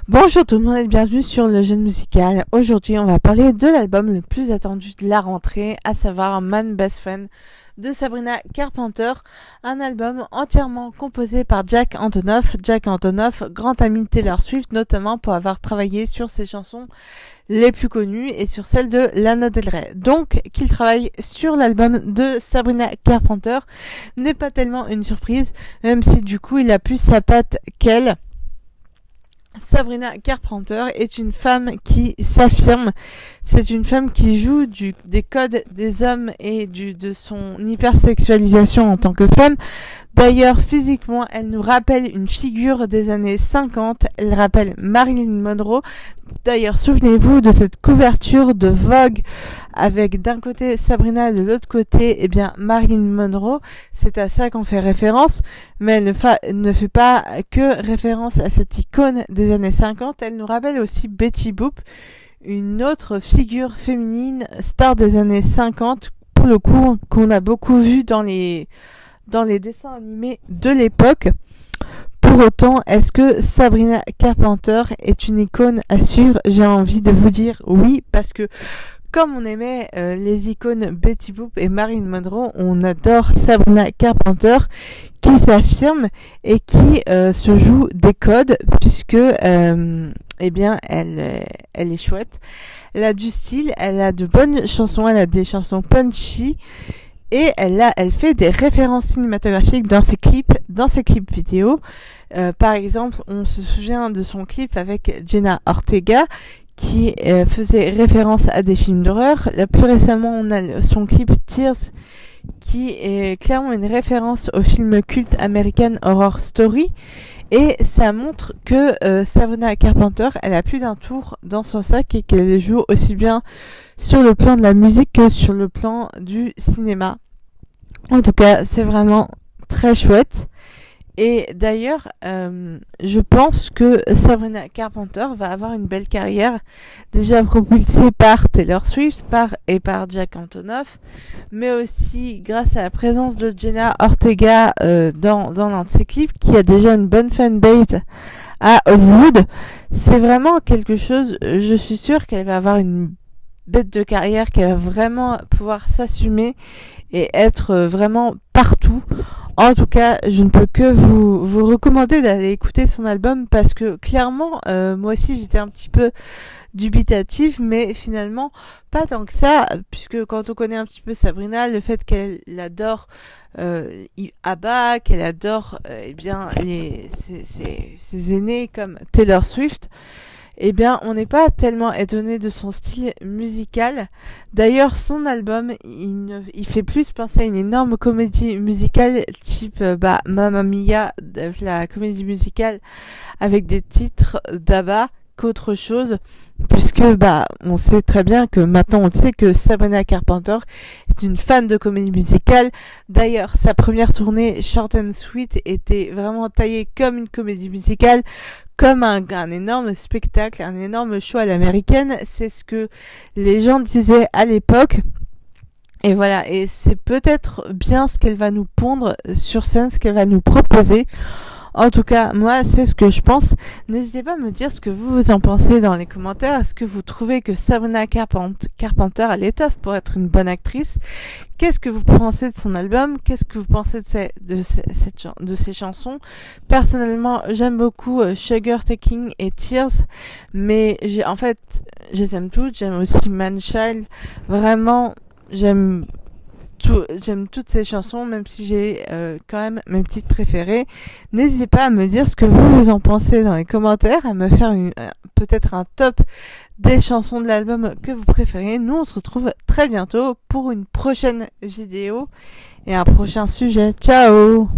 Bonjour tout le monde et bienvenue sur le Jeune Musical. Aujourd'hui, on va parler de l'album le plus attendu de la rentrée, à savoir Man Best Friend de Sabrina Carpenter, un album entièrement composé par Jack Antonoff. Jack Antonoff, grand ami de Taylor Swift, notamment pour avoir travaillé sur ses chansons les plus connues et sur celles de Lana Del Rey. Donc, qu'il travaille sur l'album de Sabrina Carpenter n'est pas tellement une surprise, même si du coup il a plus sa patte qu'elle. Sabrina Carpenter est une femme qui s'affirme. C'est une femme qui joue des codes des hommes et de son hypersexualisation en tant que femme. D'ailleurs, physiquement, elle nous rappelle une figure des années 50. Elle rappelle Marilyn Monroe. D'ailleurs, souvenez-vous de cette couverture de Vogue avec d'un côté Sabrina et de l'autre côté, Marilyn Monroe. C'est à ça qu'on fait référence, mais elle ne fait pas que référence à cette icône des années 50. Elle nous rappelle aussi Betty Boop, une autre figure féminine star des années 50, pour le coup, qu'on a beaucoup vu dans les dessins animés de l'époque. Pour autant, est-ce que Sabrina Carpenter est une icône à suivre? J'ai envie de vous dire oui, parce que comme on aimait les icônes Betty Boop et Marilyn Monroe, on adore Sabrina Carpenter qui s'affirme et qui se joue des codes, puisque elle est chouette. Elle a du style, elle a de bonnes chansons, elle a des chansons punchy. Et elle fait des références cinématographiques dans ses clips vidéo. Par exemple, on se souvient de son clip avec Jenna Ortega qui faisait référence à des films d'horreur. Là, plus récemment, on a son clip Tears qui est clairement une référence au film culte American Horror Story. Et ça montre que Sabrina Carpenter, elle a plus d'un tour dans son sac et qu'elle joue aussi bien sur le plan de la musique que sur le plan du cinéma. En tout cas, c'est vraiment très chouette. Et d'ailleurs, je pense que Sabrina Carpenter va avoir une belle carrière, déjà propulsée par Taylor Swift et par Jack Antonoff, mais aussi grâce à la présence de Jenna Ortega dans l'un de ses clips, qui a déjà une bonne fanbase à Hollywood. C'est vraiment quelque chose, je suis sûre qu'elle va avoir une bête de carrière, qu'elle va vraiment pouvoir s'assumer et être vraiment partout. En tout cas, je ne peux que vous recommander d'aller écouter son album, parce que clairement, moi aussi j'étais un petit peu dubitative, mais finalement pas tant que ça, puisque quand on connaît un petit peu Sabrina, le fait qu'elle adore ABBA, qu'elle adore ses aînés comme Taylor Swift, on n'est pas tellement étonné de son style musical. D'ailleurs, son album, il fait plus penser à une énorme comédie musicale type Mamma Mia, la comédie musicale avec des titres d'ABBA, qu'autre chose, puisque on sait très bien que maintenant on sait que Sabrina Carpenter est une fan de comédie musicale. D'ailleurs, sa première tournée Short and Sweet était vraiment taillée comme une comédie musicale, comme un énorme spectacle, un énorme show à l'américaine. C'est ce que les gens disaient à l'époque. Et voilà, et c'est peut-être bien ce qu'elle va nous pondre sur scène, ce qu'elle va nous proposer. En tout cas, moi, c'est ce que je pense. N'hésitez pas à me dire ce que vous en pensez dans les commentaires. Est-ce que vous trouvez que Sabrina Carpenter a l'étoffe pour être une bonne actrice? Qu'est-ce que vous pensez de son album? Qu'est-ce que vous pensez de ses chansons? Personnellement, j'aime beaucoup Sugar Taking et Tears, mais je les aime toutes. J'aime aussi Man Child. Vraiment, j'aime toutes ces chansons, même si j'ai quand même mes petites préférées. N'hésitez pas à me dire ce que vous en pensez dans les commentaires, à me faire peut-être un top des chansons de l'album que vous préférez. Nous, on se retrouve très bientôt pour une prochaine vidéo et un prochain sujet. Ciao!